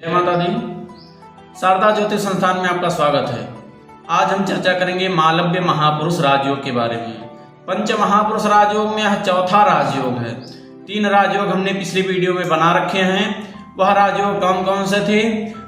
जय माता दी। शारदा ज्योतिष संस्थान में आपका स्वागत है। आज हम चर्चा करेंगे मालव्य महापुरुष राजयोग के बारे में। पंच महापुरुष राजयोग में यह चौथा राजयोग है। 3 राजयोग हमने पिछली वीडियो में बना रखे हैं। वह राजयोग कौन कौन से थे?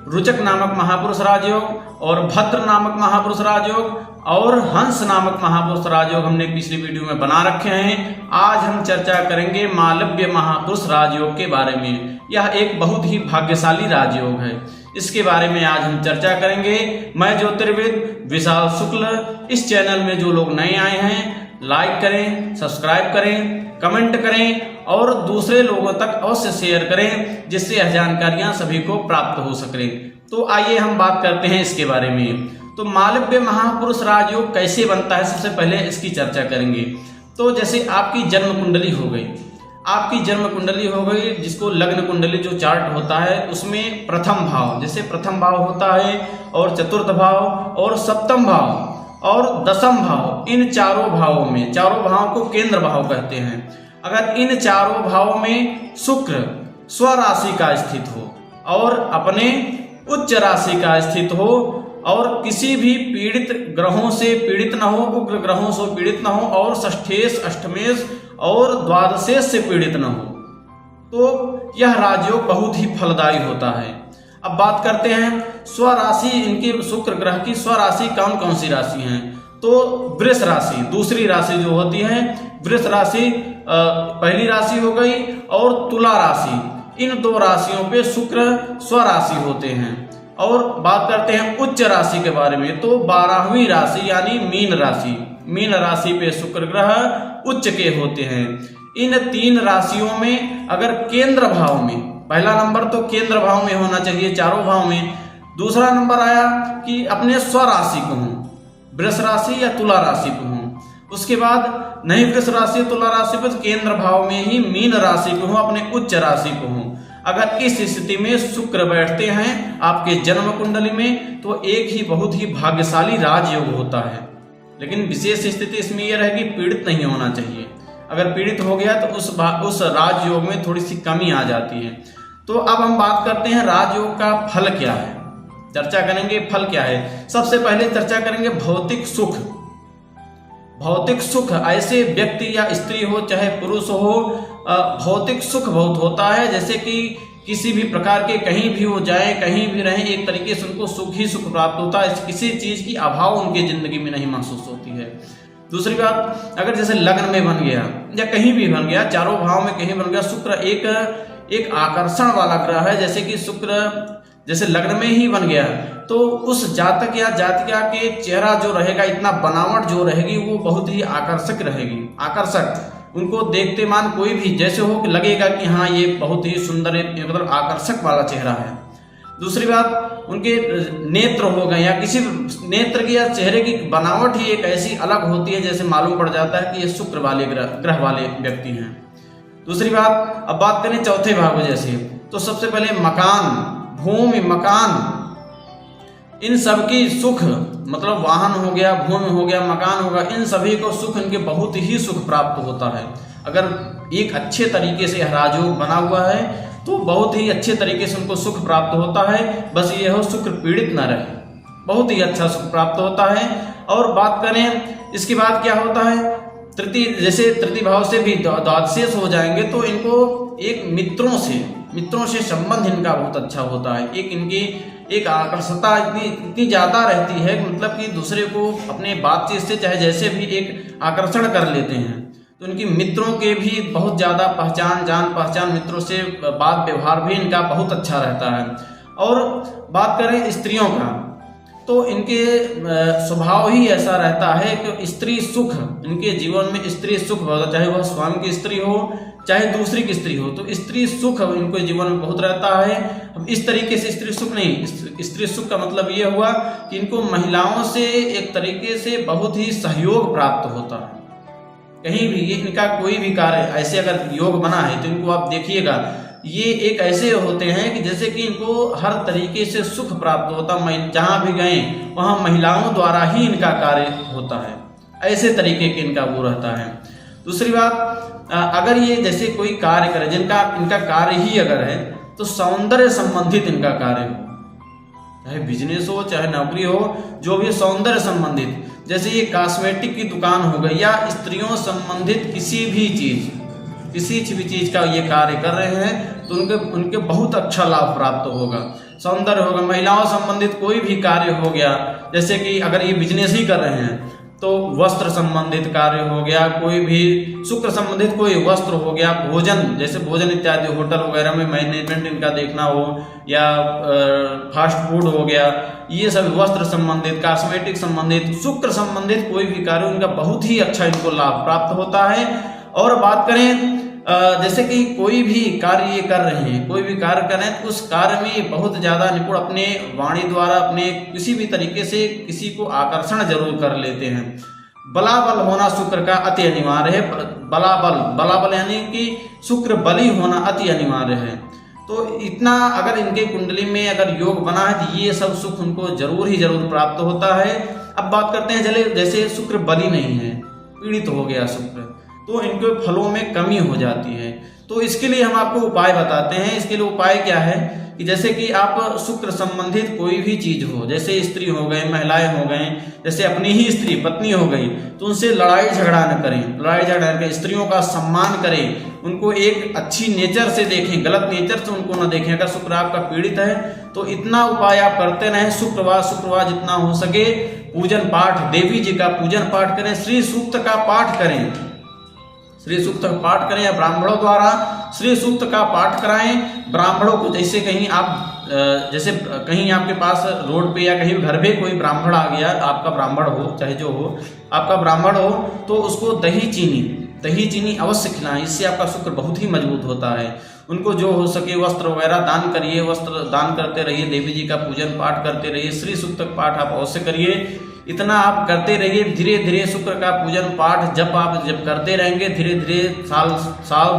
रुचक नामक महापुरुष राजयोग और भद्र नामक महापुरुष राजयोग और हंस नामक महापुरुष राजयोग हमने पिछली वीडियो में बना रखे हैं। आज हम चर्चा करेंगे मालव्य महापुरुष राजयोग के बारे में। यह एक बहुत ही भाग्यशाली राजयोग है। इसके बारे में आज हम चर्चा करेंगे। मैं ज्योतिर्विद विशाल शुक्ल। इस चैनल में जो लोग नए आए हैं लाइक करें, सब्सक्राइब करें, कमेंट करें और दूसरे लोगों तक अवश्य शेयर करें, जिससे यह जानकारियां सभी को प्राप्त हो सके। तो आइए हम बात करते हैं इसके बारे में। तो मालव्य महापुरुष राजयोग कैसे बनता है, सबसे पहले इसकी चर्चा करेंगे। तो जैसे आपकी जन्म कुंडली हो गई, आपकी जन्म कुंडली हो गई, जिसको लग्न कुंडली जो चार्ट होता है उसमें प्रथम भाव, जैसे प्रथम भाव होता है और चतुर्थ भाव और सप्तम भाव और दशम भाव, इन चारों भावों में, चारों भावों को केंद्र भाव कहते हैं। अगर इन चारों भावों में शुक्र स्वराशि का स्थित हो और अपने उच्च राशि का स्थित हो और किसी भी पीड़ित ग्रहों से पीड़ित न हो, उग्र ग्रहों से पीड़ित न हो और षष्ठेश, अष्टमेश और द्वादशेश से पीड़ित न हो, तो यह राजयोग बहुत ही फलदायी होता है। अब बात करते हैं स्वराशि, इनके शुक्र ग्रह की स्वराशि कौन कौन सी राशि हैं। तो वृष राशि दूसरी राशि जो होती है, वृष राशि पहली राशि हो गई और तुला राशि, इन 2 राशियों पे शुक्र स्वराशि होते हैं। और बात करते हैं उच्च राशि के बारे में, तो 12वीं राशि यानी मीन राशि, मीन राशि पे शुक्र ग्रह उच्च के होते हैं। इन 3 राशियों में अगर केंद्र भाव में, पहला नंबर तो केंद्र भाव में होना चाहिए चारों भाव में, दूसरा नंबर आया कि अपने स्वराशि को हूं, वृष राशि या तुला राशि को हूं, उसके बाद नहीं वृष राशि तुला राशि पर केंद्र भाव में ही मीन राशि को हूं, अपने उच्च राशि को हूं। अगर इस स्थिति में शुक्र बैठते हैं आपके जन्म कुंडली में, तो एक ही बहुत ही भाग्यशाली राजयोग होता है। लेकिन विशेष स्थिति इसमें यह रहेगी पीड़ित नहीं होना चाहिए। अगर पीड़ित हो गया तो उस राजयोग में थोड़ी सी कमी आ जाती है। तो अब हम बात करते हैं राजयोग का फल क्या है, चर्चा करेंगे फल क्या है। सबसे पहले चर्चा करेंगे भौतिक सुख। भौतिक सुख, ऐसे व्यक्ति या स्त्री हो चाहे पुरुष हो, भौतिक सुख बहुत होता है। जैसे कि किसी भी प्रकार के कहीं भी हो जाए, कहीं भी रहें, एक तरीके से उनको सुख ही सुख प्राप्त होता है। किसी चीज की अभाव उनकी जिंदगी में नहीं महसूस होती है। दूसरी बात, अगर जैसे लग्न में बन गया या कहीं भी बन गया, चारों भाव में कहीं बन गया, शुक्र एक आकर्षण वाला ग्रह है। जैसे कि शुक्र जैसे लग्न में ही बन गया, तो उस जातक या जातिका के चेहरा जो रहेगा, इतना बनावट जो रहेगी, वो बहुत ही आकर्षक रहेगी, आकर्षक। उनको देखते मान कोई भी जैसे हो कि लगेगा कि हाँ ये बहुत ही सुंदर, मतलब आकर्षक वाला चेहरा है। दूसरी बात, उनके नेत्र हो गए या किसी नेत्र की या चेहरे की बनावट ही एक ऐसी अलग होती है, जैसे मालूम पड़ जाता है कि ये शुक्र वाले ग्रह वाले व्यक्ति हैं। दूसरी बात, अब बात करें चौथे भाव जैसे, तो सबसे पहले मकान, भूमि, मकान, इन सब की सुख, मतलब वाहन हो गया, भूमि हो गया, मकान होगा, इन सभी को सुख, इनके बहुत ही सुख प्राप्त होता है। अगर एक अच्छे तरीके से राजयोग बना हुआ है तो बहुत ही अच्छे तरीके से उनको सुख प्राप्त होता है। बस ये हो शुक्र पीड़ित न रहे, बहुत ही अच्छा सुख प्राप्त होता है। और बात करें इसके बाद क्या होता है, तृतीय भाव से भी द्वादशेश हो जाएंगे, तो इनको एक मित्रों से संबंध इनका बहुत अच्छा होता है। एक इनकी एक आकर्षता इतनी ज्यादा रहती है, मतलब कि दूसरे को अपने बातचीत से चाहे जैसे भी एक आकर्षण कर लेते हैं। तो इनकी मित्रों के भी बहुत ज्यादा जान पहचान, मित्रों से बात व्यवहार भी इनका बहुत अच्छा रहता है। और बात करें स्त्रियों का, तो इनके स्वभाव ही ऐसा रहता है कि स्त्री सुख, इनके जीवन में स्त्री सुख होता, चाहे वह स्वयं की स्त्री हो चाहे दूसरी की स्त्री हो, तो स्त्री सुख इनको जीवन में बहुत रहता है। अब इस तरीके से स्त्री सुख नहीं, स्त्री सुख का मतलब ये हुआ कि इनको महिलाओं से एक तरीके से बहुत ही सहयोग प्राप्त होता है। कहीं भी ये इनका कोई भी कार्य ऐसे अगर योग बना है तो इनको आप देखिएगा, ये एक ऐसे होते हैं कि जैसे कि इनको हर तरीके से सुख प्राप्त होता, जहां भी गए वहां महिलाओं द्वारा ही इनका कार्य होता है, ऐसे तरीके के इनका वो रहता है। दूसरी बात, अगर ये जैसे कोई कार्य करे, इनका कार्य ही अगर है तो सौंदर्य संबंधित इनका कार्य हो, चाहे बिजनेस हो चाहे नौकरी हो, जो भी सौंदर्य संबंधित, जैसे ये कॉस्मेटिक की दुकान हो गई या स्त्रियों संबंधित किसी भी चीज का ये कार्य कर रहे हैं तो उनके बहुत अच्छा लाभ प्राप्त होगा। सौंदर्य होगा, महिलाओं संबंधित कोई भी कार्य हो गया, जैसे कि अगर ये बिजनेस ही कर रहे हैं तो वस्त्र संबंधित कार्य हो गया, कोई भी शुक्र संबंधित कोई वस्त्र हो गया, भोजन जैसे भोजन इत्यादि होटल वगैरह में मैनेजमेंट इनका देखना हो, या फास्ट फूड हो गया, ये सब वस्त्र संबंधित, कॉस्मेटिक संबंधित, शुक्र संबंधित कोई भी कार्य उनका बहुत ही अच्छा इनको लाभ प्राप्त होता है। और बात करें जैसे कि कोई भी कार्य ये कर रहे हैं, कोई भी कार्य कर रहे हैं तो उस कार्य में बहुत ज्यादा निपुण, अपने वाणी द्वारा अपने किसी भी तरीके से किसी को आकर्षण जरूर कर लेते हैं। बलाबल होना शुक्र का अति अनिवार्य है। बलाबल यानी कि शुक्र बली होना अति अनिवार्य है। तो इतना अगर इनके कुंडली में अगर योग बना है तो ये सब सुख उनको जरूर प्राप्त होता है। अब बात करते हैं जैसे शुक्र बली नहीं है, पीड़ित हो गया शुक्र, तो इनके फलों में कमी हो जाती है। तो इसके लिए हम आपको उपाय बताते हैं। इसके लिए उपाय क्या है कि जैसे कि आप शुक्र संबंधित कोई भी चीज हो, जैसे स्त्री हो गए, महिलाएं हो गए, जैसे अपनी ही स्त्री पत्नी हो गई, तो उनसे लड़ाई झगड़ा न करें, लड़ाई झगड़ा न करें, स्त्रियों का सम्मान करें, उनको एक अच्छी नेचर से देखें, गलत नेचर से उनको न देखें। अगर शुक्र आपका पीड़ित है तो इतना उपाय आप करते रहें, शुक्रवार जितना हो सके पूजन पाठ, देवी जी का पूजन पाठ करें, श्री सूक्त का पाठ करें, श्री सूक्त का पाठ करें, या ब्राह्मणों द्वारा श्री सूक्त का पाठ कराएं ब्राह्मणों को। जैसे कहीं आप जैसे कहीं आपके पास रोड पे या कहीं घर पे कोई ब्राह्मण आ गया, आपका ब्राह्मण हो चाहे जो हो, आपका ब्राह्मण हो, तो उसको दही चीनी अवश्य खिलाएं। इससे आपका शुक्र बहुत ही मजबूत होता है। उनको जो हो सके वस्त्र वगैरह दान करिए, वस्त्र दान करते रहिए, देवी जी का पूजन पाठ करते रहिए, श्री सूक्त पाठ आप अवश्य करिए। इतना आप करते रहिए, धीरे धीरे शुक्र का पूजन पाठ जब करते रहेंगे, धीरे धीरे साल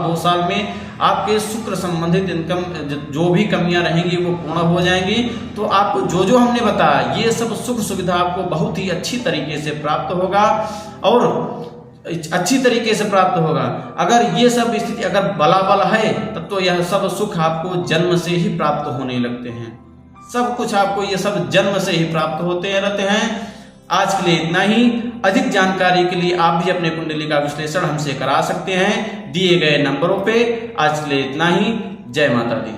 2 साल में आपके शुक्र संबंधित इनकम जो भी कमियां रहेंगी वो पूर्ण हो जाएंगी। तो आपको जो हमने बताया ये सब सुख सुविधा आपको बहुत ही अच्छी तरीके से प्राप्त होगा और अच्छी तरीके से प्राप्त होगा। अगर ये सब स्थिति अगर बलाबल है तब तो यह सब सुख आपको जन्म से ही प्राप्त होने लगते हैं। सब कुछ आपको ये सब जन्म से ही प्राप्त होते रहते हैं। आज के लिए इतना ही। अधिक जानकारी के लिए आप भी अपने कुंडली का विश्लेषण हमसे करा सकते हैं दिए गए नंबरों पे। आज के लिए इतना ही। जय माता दी।